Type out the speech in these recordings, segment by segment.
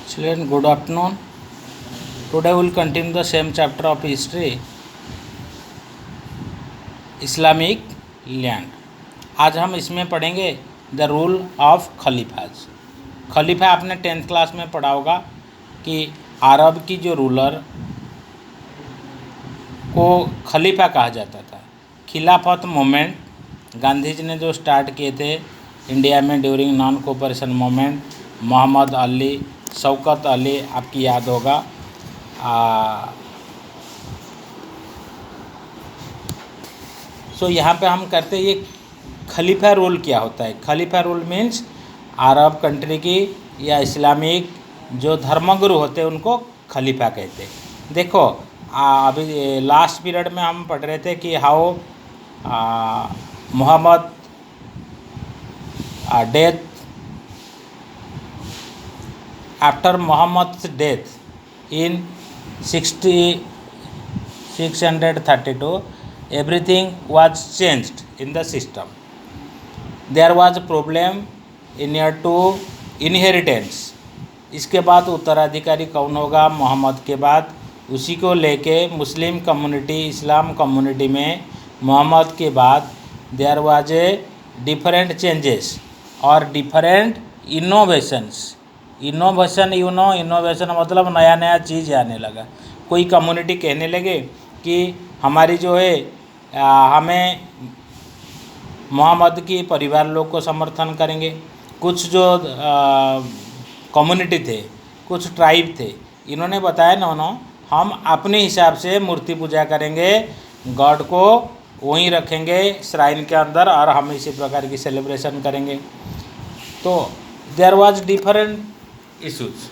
Children, good afternoon. Today we will continue the same chapter of history, Islamic land. आज हम इसमें पढ़ेंगे the rule of खलीफाज। खलीफा आपने 10th class में पढ़ा होगा कि अरब की जो रूलर को खलीफा कहा जाता था। खिलाफत मूवमेंट गांधी जी ने जो स्टार्ट किए थे इंडिया में during non cooperation movement, Mohammad Ali, Shaukat Ali, आपकी याद होगा। सो यहाँ पे हम करते ये खलीफा रूल क्या होता है। खलीफा रूल मीन्स अरब कंट्री की या इस्लामिक जो धर्मगुरु होते हैं उनको खलीफा कहते हैं। देखो अभी लास्ट पीरियड में हम पढ़ रहे थे कि how Muhammad death after Muhammad death in 632 everything was changed in the system. There was problem in year to inheritance. इसके बाद उत्तराधिकारी कौन होगा मोहम्मद के बाद, उसी को लेके मुस्लिम कम्युनिटी, इस्लाम कम्युनिटी में मोहम्मद के बाद there was a different changes और डिफरेंट इनोवेशंस। इनोवेशन इनोवेशन मतलब नया नया चीज़ आने लगा। कोई कम्युनिटी कहने लगे कि हमारी जो है हमें मोहम्मद की परिवार लोग को समर्थन करेंगे। कुछ जो कम्युनिटी थे, कुछ ट्राइब थे, इन्होंने बताया नो हम अपने हिसाब से मूर्ति पूजा करेंगे, गॉड को वहीं रखेंगे श्राइन के अंदर और हम इसी प्रकार की सेलिब्रेशन करेंगे। तो देयर वाज डिफरेंट इशूज़।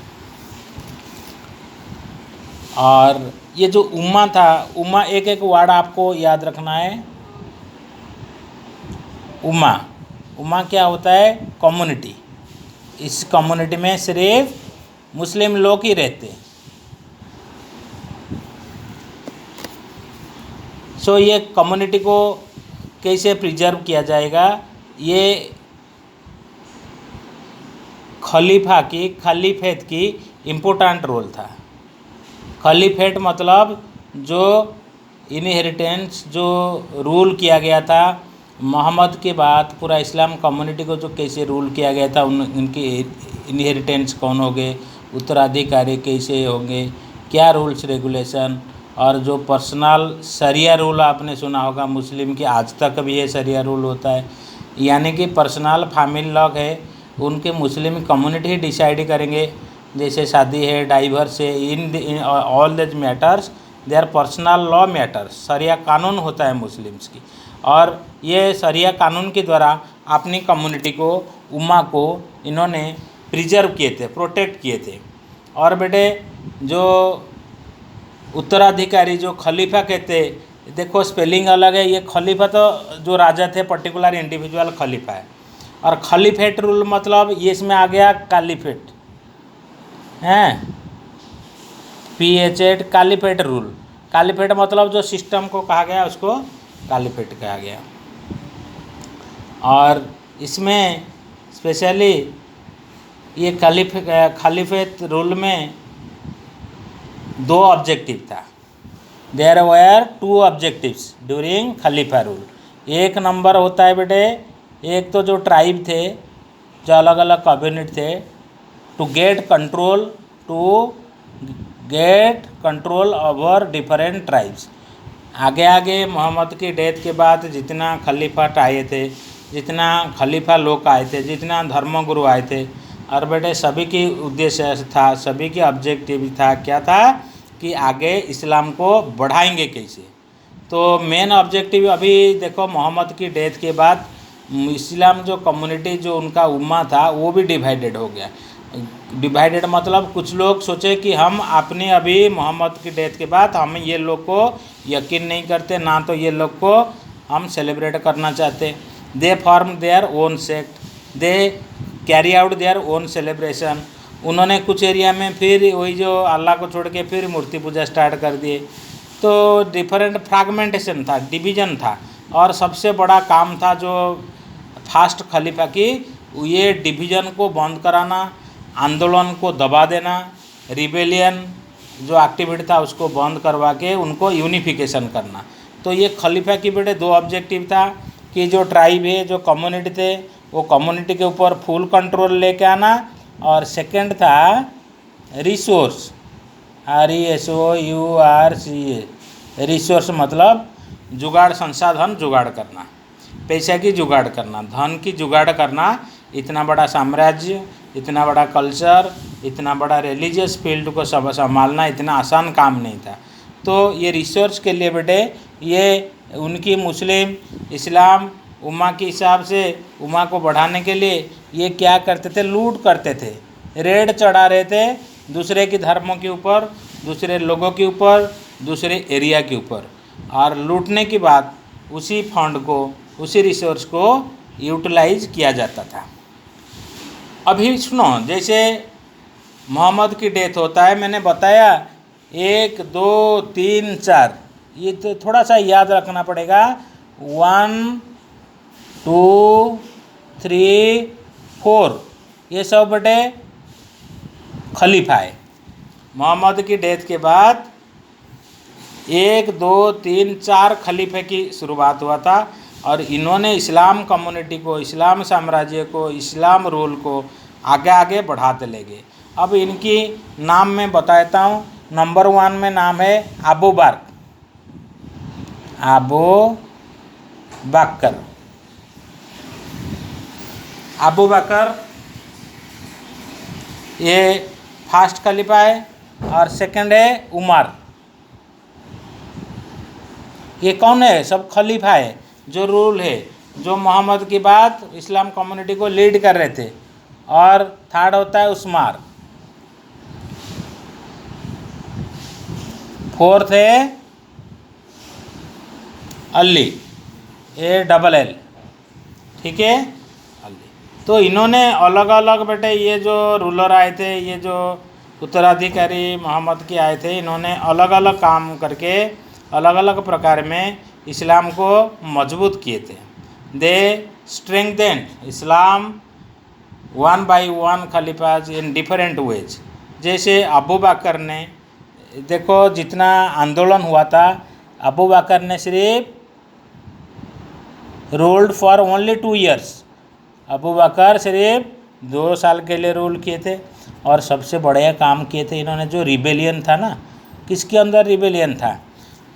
और ये जो उम्मा था, उम्मा एक एक वर्ड आपको याद रखना है। उम्मा क्या होता है? कम्युनिटी। इस कम्युनिटी में सिर्फ मुस्लिम लोग ही रहते हैं। सो ये कम्युनिटी को कैसे प्रिजर्व किया जाएगा, ये खलीफेत की इम्पोर्टेंट रोल था। खलीफेट मतलब जो इनहेरिटेंस जो रूल किया गया था मोहम्मद के बाद, पूरा इस्लाम कम्युनिटी को जो कैसे रूल किया गया था, उनकी इनहेरिटेंस कौन होंगे, उत्तराधिकारी कैसे होंगे, क्या रूल्स रेगुलेशन, और जो पर्सनल शरिया रूल आपने सुना होगा मुस्लिम की, आज तक भी ये शरिया रूल होता है। यानी कि पर्सनल फैमिली लॉ है, उनके मुस्लिम कम्युनिटी ही डिसाइड करेंगे। जैसे शादी है, डाइवर्स है, in all this matters they are personal law matters. शरिया कानून होता है मुस्लिम्स की, और ये शरिया कानून के द्वारा अपनी कम्युनिटी को, उम्मा को इन्होंने प्रिजर्व किए थे, प्रोटेक्ट किए थे। और बेटे जो उत्तराधिकारी जो खलीफा कहते, देखो स्पेलिंग अलग है। ये खलीफा तो जो राजा थे पर्टिकुलर इंडिविजुअल खलीफा है, और खलीफेट रूल मतलब ये इसमें आ गया कालीफेट हैं, PH कालीफेट रूल। कालीफेट मतलब जो सिस्टम को कहा गया उसको कालीफेट कहा गया। और इसमें स्पेशली ये खलीफेट रूल में 2 ऑब्जेक्टिव था। देयर वेयर 2 ऑब्जेक्टिव्स ड्यूरिंग खलीफा रूल। एक नंबर होता है बेटे, एक तो जो ट्राइब थे, जो अलग अलग कम्युनिटी थे, to get control over different tribes. आगे मोहम्मद की डेथ के बाद जितना खलीफा आए थे, जितना खलीफा लोग आए थे, जितना धर्मगुरु आए थे, और बेटे सभी की उद्देश्य था, सभी की ऑब्जेक्टिव था, क्या था कि आगे इस्लाम को बढ़ाएंगे कैसे। तो मेन ऑब्जेक्टिव अभी देखो मोहम्मद की डेथ के बाद इस्लाम जो कम्युनिटी जो उनका उम्मा था वो भी डिवाइडेड हो गया। डिवाइडेड मतलब कुछ लोग सोचे कि हम अपने अभी मोहम्मद की डेथ के बाद हम ये लोग को यकीन नहीं करते, ना तो ये लोग को हम सेलिब्रेट करना चाहते। They form their own sect, they carry out their own celebration. उन्होंने कुछ एरिया में फिर वही जो अल्लाह को छोड़ के फिर मूर्ति पूजा स्टार्ट कर दिए। तो डिफरेंट फ्रैगमेंटेशन था, डिवीज़न था, और सबसे बड़ा काम था जो फास्ट खलीफा की, ये डिवीज़न को बंद कराना, आंदोलन को दबा देना, रिबेलियन जो एक्टिविटी था उसको बंद करवा के उनको यूनिफिकेशन करना। तो ये खलीफा की बेटे दो ऑब्जेक्टिव था कि जो ट्राइब है, जो कम्युनिटी थे, वो कम्युनिटी के ऊपर फुल कंट्रोल लेके आना, और सेकंड था रिसोर्स, RESOURCE, रिसोर्स मतलब जुगाड़, संसाधन जुगाड़ करना, पैसा की जुगाड़ करना, धन की जुगाड़ करना। इतना बड़ा साम्राज्य, इतना बड़ा कल्चर, इतना बड़ा रिलीजियस फील्ड को सब संभालना इतना आसान काम नहीं था। तो ये रिसोर्स के लिए बेटे ये उनकी मुस्लिम, इस्लाम, उम्मा के हिसाब से उम्मा को बढ़ाने के लिए ये क्या करते थे, लूट करते थे, रेड चढ़ा रहे थे दूसरे के धर्मों के ऊपर, दूसरे लोगों के ऊपर, दूसरे एरिया के ऊपर, और लूटने के बाद उसी फंड को, उसी रिसोर्स को यूटिलाइज किया जाता था। अभी सुनो, जैसे मोहम्मद की डेथ होता है, मैंने बताया 1 2 3 4, ये तो थोड़ा सा याद रखना पड़ेगा। 1 2 3 4 ये सब बेटे खलीफा है। मोहम्मद की डेथ के बाद 1 2 3 4 खलीफे की शुरुआत हुआ था, और इन्होंने इस्लाम कम्युनिटी को, इस्लाम साम्राज्य को, इस्लाम रूल को आगे आगे बढ़ाते ले गए। अब इनकी नाम मैं बताता हूँ। नंबर 1 में नाम है अबू बकर। अबू बकर ये फर्स्ट खलीफा है, और सेकंड है उमर। ये कौन है? सब खलीफा है जो रूल है, जो मोहम्मद की बात इस्लाम कम्युनिटी को लीड कर रहे थे। और थर्ड होता है उस्मान। फोर्थ है अली, ALL, ठीक है, अली। तो इन्होंने अलग अलग बेटे ये जो रूलर आए थे, ये जो उत्तराधिकारी मोहम्मद के आए थे, इन्होंने अलग अलग काम करके अलग अलग प्रकार में इस्लाम को मजबूत किए थे। दे स्ट्रेंथेंड इस्लाम 1 by 1 खलीफाज इन डिफरेंट वेज। जैसे अबू बकर ने, देखो जितना आंदोलन हुआ था, अबू बकर ने सिर्फ ruled for only 2 years। Abu Bakr सिर्फ 2 साल के लिए रूल किए थे, और सबसे बढ़िया काम किए थे इन्होंने। जो रिबेलियन था ना, किसके अंदर रिबेलियन था?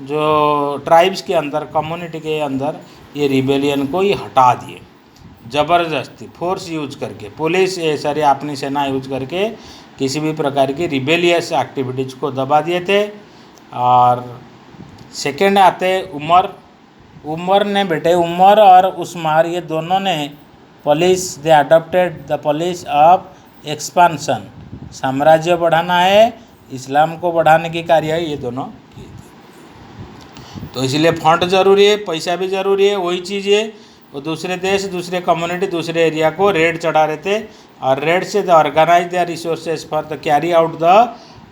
जो ट्राइब्स के अंदर, कम्युनिटी के अंदर, ये रिबेलियन को ये हटा दिए ज़बरदस्ती, फोर्स यूज करके, पुलिस सारी अपनी सेना यूज करके किसी भी प्रकार की रिबेलियस एक्टिविटीज़ को दबा दिए थे। और सेकेंड आते उमर ने बेटे, उमर और उस्मार ये दोनों ने police, they adopted the police of expansion. साम्राज्य बढ़ाना है, इस्लाम को बढ़ाने की कार्य ये दोनों किए थे। तो इसलिए फंड ज़रूरी है, पैसा भी ज़रूरी है। वही चीज़ है, वो दूसरे देश, दूसरे कम्युनिटी, दूसरे एरिया को रेड चढ़ा रहे थे, और रेड से the organise the resources for the carry out the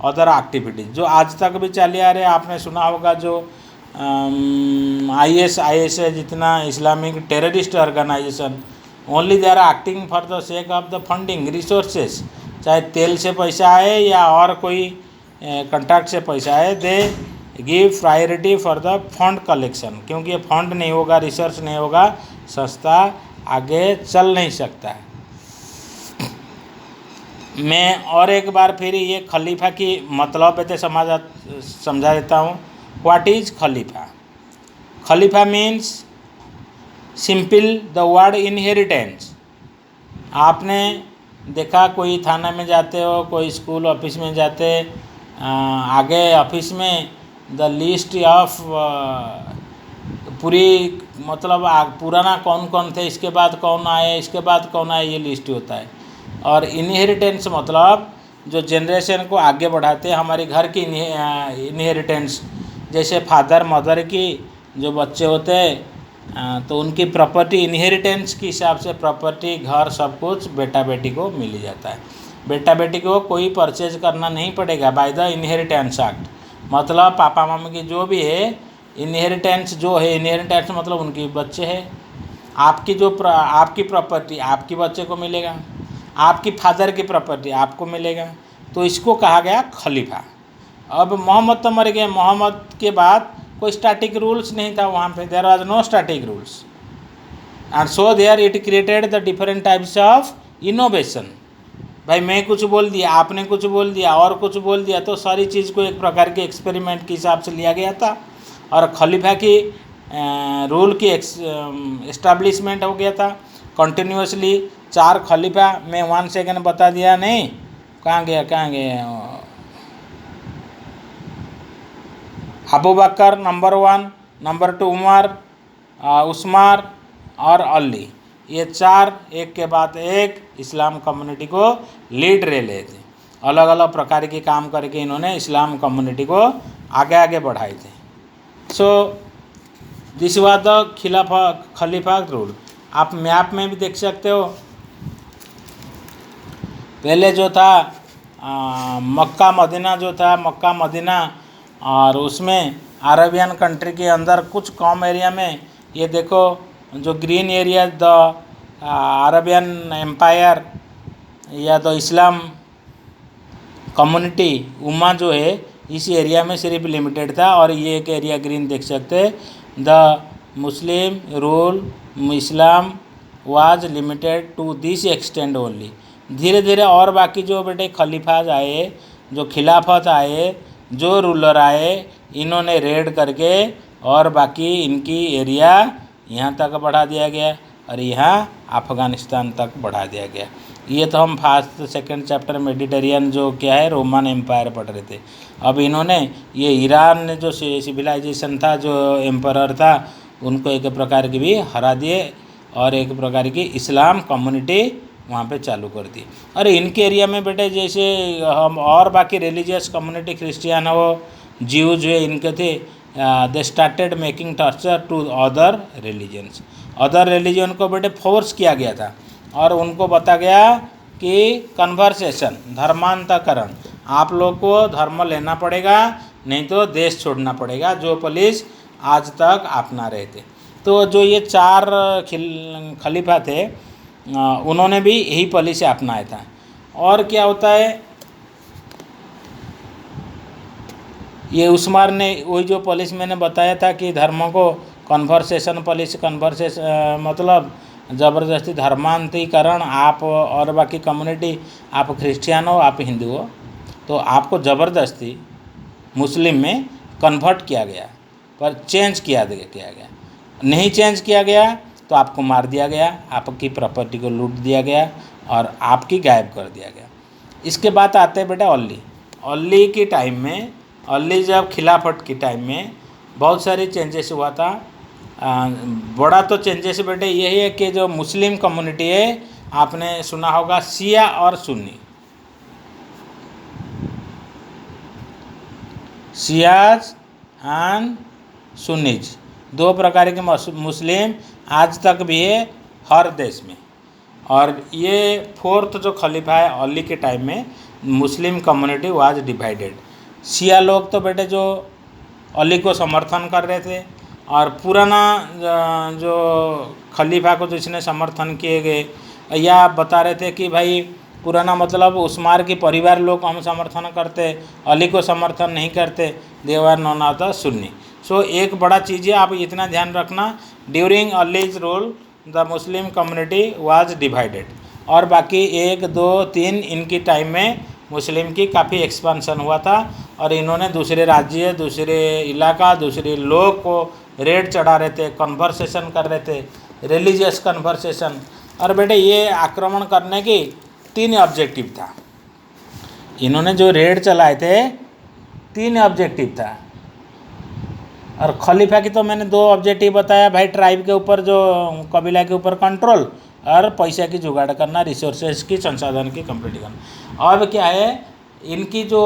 other activities, जो आज तक भी चले आ रहे हैं। आपने सुना होगा जो IS है, जितना Islamic terrorist organisation, only they are acting for the sake of the funding resources. चाहे तेल से पैसा आए या और कोई कॉन्ट्रैक्ट से आए, they give priority for the fund collection. क्योंकि ये फंड नहीं होगा, रिसर्च नहीं होगा, संस्था आगे चल नहीं सकता है। मैं और एक बार फिर ये खलीफा की मतलब पे समझा देता हूँ। What is Khalifa? Khalifa means simple the word inheritance. आपने देखा, कोई थाना में जाते हो, कोई स्कूल ऑफिस में जाते, आगे ऑफिस में द लिस्ट ऑफ पूरी, मतलब पुराना कौन कौन थे, इसके बाद कौन आए, इसके बाद कौन आए, ये लिस्ट होता है। और इनहेरिटेंस मतलब जो जनरेशन को आगे बढ़ाते हैं, हमारे घर की इनहेरिटेंस, जैसे फादर मदर की जो बच्चे होते हैं तो उनकी प्रॉपर्टी इनहेरिटेंस के हिसाब से प्रॉपर्टी, घर, सब कुछ बेटा बेटी को मिल जाता है। बेटा बेटी को कोई परचेज करना नहीं पड़ेगा बाय द इनहेरिटेंस एक्ट। मतलब पापा मम्मी की जो भी है इनहेरिटेंस जो है, इनहेरिटेंस मतलब उनके बच्चे हैं, आपकी जो आपकी प्रॉपर्टी आपके बच्चे को मिलेगा। आपकी फादर की प्रॉपर्टी आपको मिलेगा, तो इसको कहा गया खलीफा। अब मोहम्मद तो मर गए, मोहम्मद के बाद कोई स्टैटिक रूल्स नहीं था वहाँ पे, there was no static rules, and so there it created the different types of innovation. भाई मैं कुछ बोल दिया, आपने कुछ बोल दिया, और कुछ बोल दिया, तो सारी चीज़ को एक प्रकार के एक्सपेरिमेंट के हिसाब से लिया गया था, और खलीफा की रूल की एस्टाब्लिशमेंट हो गया था कंटिन्यूसली। 4 खलीफा, मैं 1 सेकेंड बता दिया नहीं, कहाँ गया अबू बकर नंबर 1, नंबर 2 उमर, उस्मान और अली, ये 4 एक के बाद एक इस्लाम कम्युनिटी को लीड ले रहे थे। अलग अलग प्रकार के काम करके इन्होंने इस्लाम कम्युनिटी को आगे बढ़ाए थे। So this was the Khalifa rule. आप मैप में भी देख सकते हो, पहले जो था मक्का मदीना जो था, मक्का मदीना, और उसमें अरबियन कंट्री के अंदर कुछ कम एरिया में, ये देखो जो green area the Arabian empire या द इस्लाम कम्युनिटी उम्मा जो है इस एरिया में सिर्फ लिमिटेड था, और ये एक एरिया ग्रीन देख सकते हैं, the Muslim rule Islam was limited to this extend only. धीरे धीरे और बाकी जो बेटे खलीफाज आए, जो खिलाफत आए, जो रूलर आए, इन्होंने रेड करके और बाकी इनकी एरिया यहाँ तक बढ़ा दिया गया, और यहाँ अफ़गानिस्तान तक बढ़ा दिया गया। ये तो हम फर्स्ट सेकंड चैप्टर मेडिटेरियन जो क्या है रोमन एम्पायर पढ़ रहे थे। अब इन्होंने ये ईरान ने जो सिविलाइजेशन था, जो एम्परर था, उनको एक प्रकार की भी हरा दिए, और एक प्रकार की इस्लाम कम्युनिटी वहाँ पे चालू कर दी। और इनके एरिया में बेटे जैसे हम और बाकी रिलीजियस कम्युनिटी क्रिश्चियन हो, जीव जो है इनके थे, they started making torture to other religions. Other religion को बेटे फोर्स किया गया था, और उनको बता गया कि कन्वर्सेशन, धर्मांतकरण, आप लोग को धर्म लेना पड़ेगा, नहीं तो देश छोड़ना पड़ेगा, जो पुलिस आज तक अपना रहे थे। तो जो ये 4 खलीफा थे, उन्होंने भी यही पॉलिसी अपनाया था। और क्या होता है, ये उस्मान ने वही जो पॉलिसी मैंने बताया था कि धर्मों को कन्वर्सेशन पॉलिसी, कन्वर्सेशन मतलब ज़बरदस्ती धर्मांतरीकरण, आप और बाकी कम्युनिटी, आप क्रिश्चियन हो, आप हिंदू हो, तो आपको ज़बरदस्ती मुस्लिम में कन्वर्ट किया गया, पर चेंज किया गया। नहीं चेंज किया गया तो आपको मार दिया गया, आपकी प्रॉपर्टी को लूट दिया गया, और आपकी गायब कर दिया गया। इसके बाद आते हैं बेटा अली के टाइम में, अली जब खिलाफत के टाइम में बहुत सारी चेंजेस हुआ था। बड़ा तो चेंजेस बेटे यही है कि जो मुस्लिम कम्युनिटी है, आपने सुना होगा शिया और सुन्नी, शियाज एंड सुन्नीज, 2 प्रकार के मुस्लिम आज तक भी है हर देश में। और ये 4th जो खलीफा है अली के टाइम में, मुस्लिम कम्युनिटी वाज डिवाइडेड। शिया लोग तो बेटे जो अली को समर्थन कर रहे थे, और पुराना जो खलीफा को जिसने समर्थन किए गए, या बता रहे थे कि भाई पुराना मतलब उस्मान के परिवार लोग हम समर्थन करते, अली को समर्थन नहीं करते, देवर नॉन ऑफ द सुन्नी। सो एक बड़ा चीज़ है, आप इतना ध्यान रखना, during allies rule the Muslim community was divided, और बाकी 1, 2, 3 इनकी टाइम में मुस्लिम की काफ़ी एक्सपेंशन हुआ था, और इन्होंने दूसरे राज्य, दूसरे इलाका, दूसरे लोग को रेड चढ़ा रहे थे, कन्वर्सेशन कर रहे थे, रिलीजियस कन्वर्सेशन। और बेटे ये आक्रमण करने की 3 ऑब्जेक्टिव था, इन्होंने जो रेड चलाए थे 3 ऑब्जेक्टिव था। और खलीफा की तो मैंने 2 ऑब्जेक्टिव बताया भाई, ट्राइब के ऊपर, जो कबीला के ऊपर कंट्रोल, और पैसा की जुगाड़ करना, रिसोर्सेज की संसाधन की कंप्लीट करना। अब क्या है, इनकी जो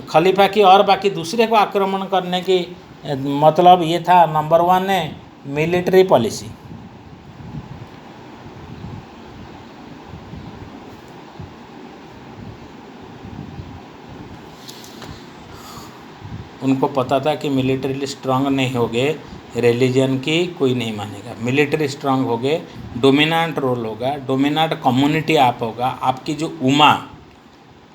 खलीफा की और बाकी दूसरे को आक्रमण करने की मतलब ये था, नंबर 1 है मिलिट्री पॉलिसी। उनको पता था कि मिलिट्री स्ट्रांग नहीं हो गए, रिलीजन की कोई नहीं मानेगा, मिलिट्री स्ट्रांग हो गए, डोमिनेंट रोल होगा, डोमिनेंट कम्युनिटी आप होगा, आपकी जो उमा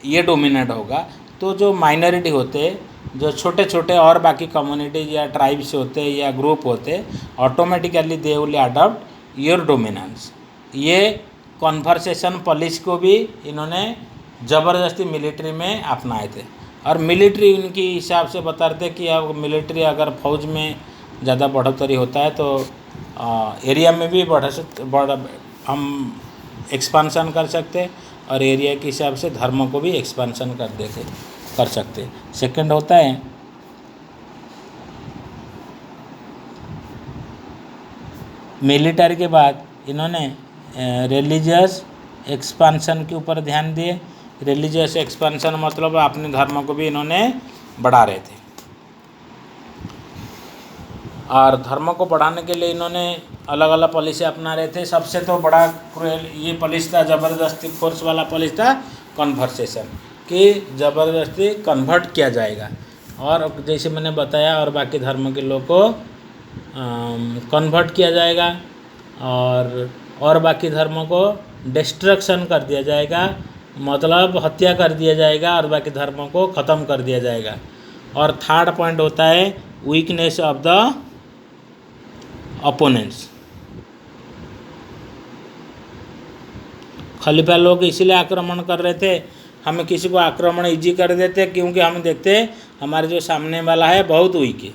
ये डोमिनेंट होगा, तो जो माइनॉरिटी होते, जो छोटे छोटे और बाकी कम्युनिटीज या ट्राइब्स होते या ग्रुप होते, automatically they will adopt your dominance. ये कॉन्वर्सेशन पॉलिसी को भी इन्होंने ज़बरदस्ती मिलिट्री में अपनाए थे, और मिलिट्री उनकी हिसाब से बताते कि अब मिलिट्री अगर फौज में ज़्यादा बढ़ोतरी होता है तो एरिया में भी हम एक्सपांसन कर सकते, और एरिया के हिसाब से धर्म को भी एक्सपांसन कर सकते। सेकंड होता है मिलिट्री के बाद इन्होंने रिलीजियस एक्सपांसन के ऊपर ध्यान दिए। रिलीजियस एक्सपांसन मतलब अपने धर्म को भी इन्होंने बढ़ा रहे थे, और धर्म को बढ़ाने के लिए इन्होंने अलग अलग पॉलिसी अपना रहे थे। सबसे तो बड़ा क्रूएल ये पॉलिसी था, ज़बरदस्ती फोर्स वाला पॉलिसी था कन्वर्सेशन, कि ज़बरदस्ती कन्वर्ट किया जाएगा, और जैसे मैंने बताया और बाकी धर्म के लोग को कन्वर्ट किया जाएगा, और बाकी धर्मों को डिस्ट्रक्शन कर दिया जाएगा, मतलब हत्या कर दिया जाएगा, और बाकी धर्मों को ख़त्म कर दिया जाएगा। और थर्ड पॉइंट होता है वीकनेस ऑफ द अपोनेंट्स। खलीफा लोग इसलिए आक्रमण कर रहे थे, हमें किसी को आक्रमण इजी कर देते क्योंकि हम देखते हमारे जो सामने वाला है बहुत वीक है,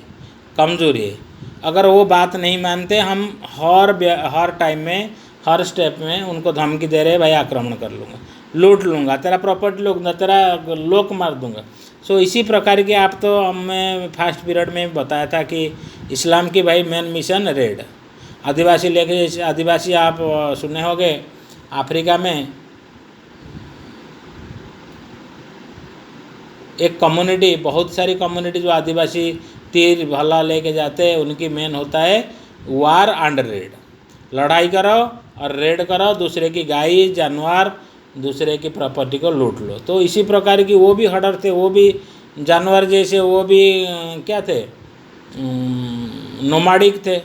कमज़ोरी है। अगर वो बात नहीं मानते, हम हर टाइम में हर स्टेप में उनको धमकी दे रहे, भाई आक्रमण कर लूँगा, लूट लूँगा, तेरा प्रॉपर्टी लूँगा, तेरा लोक मार दूँगा। सो इसी प्रकार की आप तो मैं फर्स्ट पीरियड में बताया था कि इस्लाम की भाई मेन मिशन रेड, आदिवासी लेके आदिवासी आप सुने होंगे अफ्रीका में एक कम्युनिटी, बहुत सारी कम्युनिटी जो आदिवासी तीर भला लेके जाते हैं, उनकी मेन होता है वार एंड रेड, लड़ाई करो और रेड करो, दूसरे की गाय जानवर दूसरे की प्रॉपर्टी को लूट लो। तो इसी प्रकार की वो भी हडर थे, वो भी जानवर जैसे, वो भी क्या थे, नोमाडिक थे।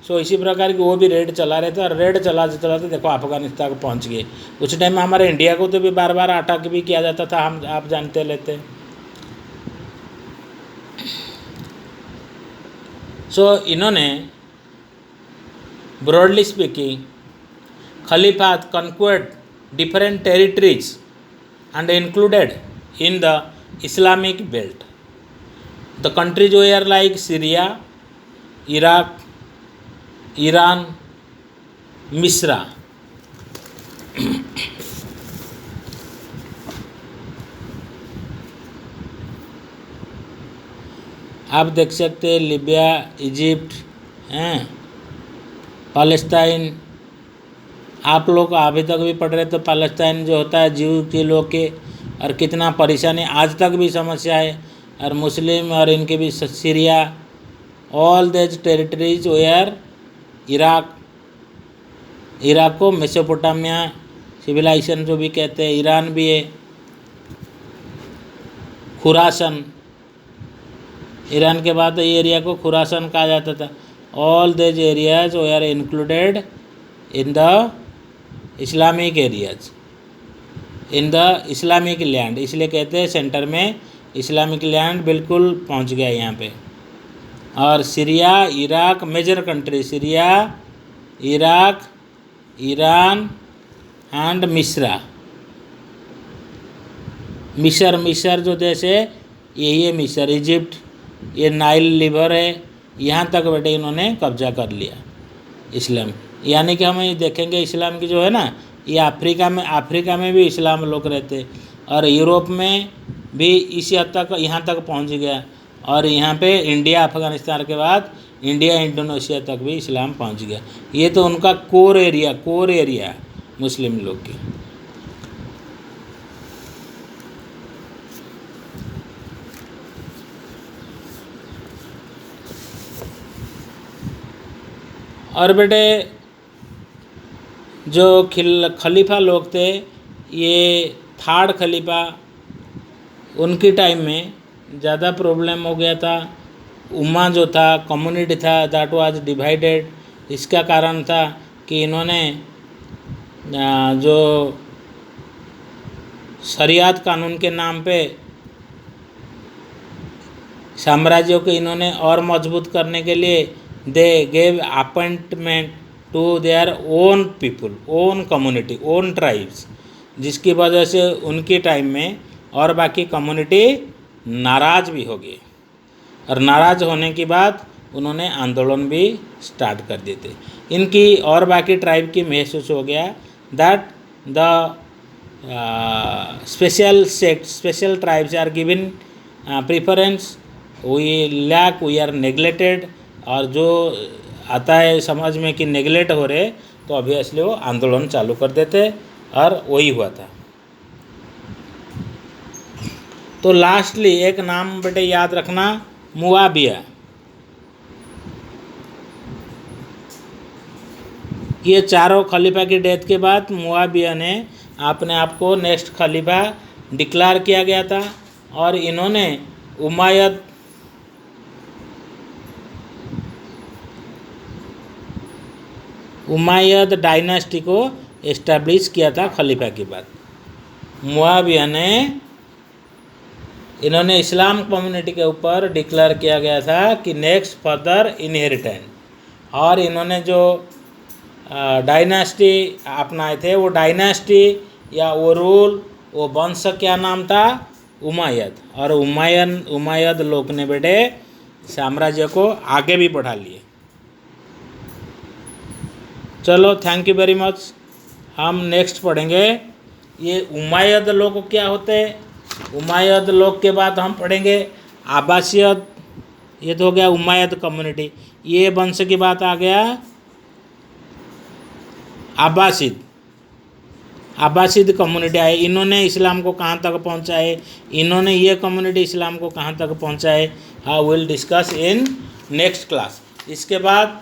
सो इसी प्रकार की वो भी रेड चला रहे थे, और रेड चलाते चलाते देखो अफगानिस्तान को पहुंच गए। उस टाइम में हमारे इंडिया को तो भी बार बार अटैक भी किया जाता था, हम आप जानते लेते। सो इन्होंने ब्रॉडली स्पीकिंग खलीफात conquered different territories and included in the Islamic belt. The countries were like Syria, Iraq, Iran, Misra. आप देख सकते हैं लीबिया, इजिप्ट, पैलेस्टाइन। आप लोग अभी तक भी पढ़ रहे तो पैलेस्टाइन जो होता है जीव के लोग के, और कितना परेशानी आज तक भी समस्या है, और मुस्लिम और इनके भी Syria, all this territories were Iraq को मेसोपोटामिया सिविलाइजेशन जो भी कहते हैं, ईरान भी है, खुरासन, ईरान के बाद ये एरिया को खुरासन कहा जाता था। All this areas were included in the Islamic areas, in the Islamic land, इसलिए कहते हैं सेंटर में इस्लामिक लैंड बिल्कुल पहुंच गया यहाँ पे। और Syria, Iraq, major country Syria, Iraq, Iran and मिस्र। मिस्र जो देश है यही है मिस्र। इजिप्ट, ये नाइल रिवर है, यहाँ तक बेटे इन्होंने कब्जा कर लिया इस्लाम। यानी कि हम ये देखेंगे इस्लाम की जो है ना, ये अफ्रीका में भी इस्लाम लोग रहते, और यूरोप में भी इसी हद तक यहाँ तक पहुँच गया, और यहाँ पे इंडिया अफगानिस्तान के बाद इंडिया इंडोनेशिया तक भी इस्लाम पहुँच गया। ये तो उनका कोर एरिया मुस्लिम लोग की। और बेटे जो खलीफा लोग थे, ये थर्ड खलीफा, उनके टाइम में ज़्यादा प्रॉब्लम हो गया था। उम्मा जो था, कम्युनिटी था, दैट वाज डिवाइडेड। इसका कारण था कि इन्होंने जो शरीयत कानून के नाम पे साम्राज्यों को इन्होंने और मजबूत करने के लिए they gave appointment to their own people, own community, own tribes, जिसकी वजह से उनके टाइम में और बाकी कम्युनिटी नाराज़ भी हो गई, और नाराज़ होने के बाद उन्होंने आंदोलन भी स्टार्ट कर दिए थे। इनकी और बाकी ट्राइब की महसूस हो गया that the special sect, special tribes are given preference, we lack, we are neglected, और जो आता है समझ में कि नेग्लेक्ट हो रहे, तो ऑब्वियसली वो आंदोलन चालू कर देते, और वही हुआ था। तो लास्टली एक नाम बेटे याद रखना, मुआविया। ये चारों खलीफा की डेथ के बाद मुआविया ने अपने आप को नेक्स्ट खलीफा डिक्लेयर किया गया था, और इन्होंने उमायद डायनेस्टी को इस्टेब्लिश किया था खलीफा के बाद। मुआविया ने, इन्होंने इस्लाम कम्युनिटी के ऊपर डिक्लेयर किया गया था कि नेक्स्ट फर्दर इनहेरिटेंट, और इन्होंने जो डायनेस्टी अपनाए थे, वो डायनेस्टी या वो रूल, वो वंश क्या नाम था, उमायद, और उमायद लोग ने बेटे साम्राज्य को आगे भी बढ़ा लिए। चलो, थैंक यू वेरी मच। हम नेक्स्ट पढ़ेंगे ये उमायद लोग क्या होते हैं। उमायद लोग के बाद हम पढ़ेंगे अब्बासियद, ये तो हो गया उमायद कम्युनिटी। ये वंश की बात आ गया अब्बासिद कम्युनिटी आए। इन्होंने इस्लाम को कहाँ तक पहुँचाए, इन्होंने ये कम्युनिटी इस्लाम को कहाँ तक पहुँचाए, हाँ will discuss in next class. इसके बाद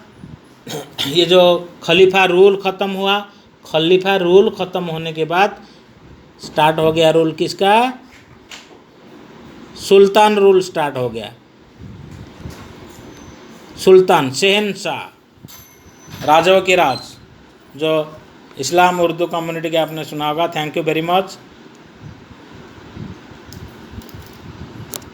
ये जो खलीफा रूल ख़त्म हुआ, खलीफा रूल ख़त्म होने के बाद स्टार्ट हो गया रूल किसका, सुल्तान रूल स्टार्ट हो गया। सुल्तान, शहनशाह, राजाओं के राज, जो इस्लाम उर्दू कम्युनिटी के आपने सुना होगा। Thank you very much.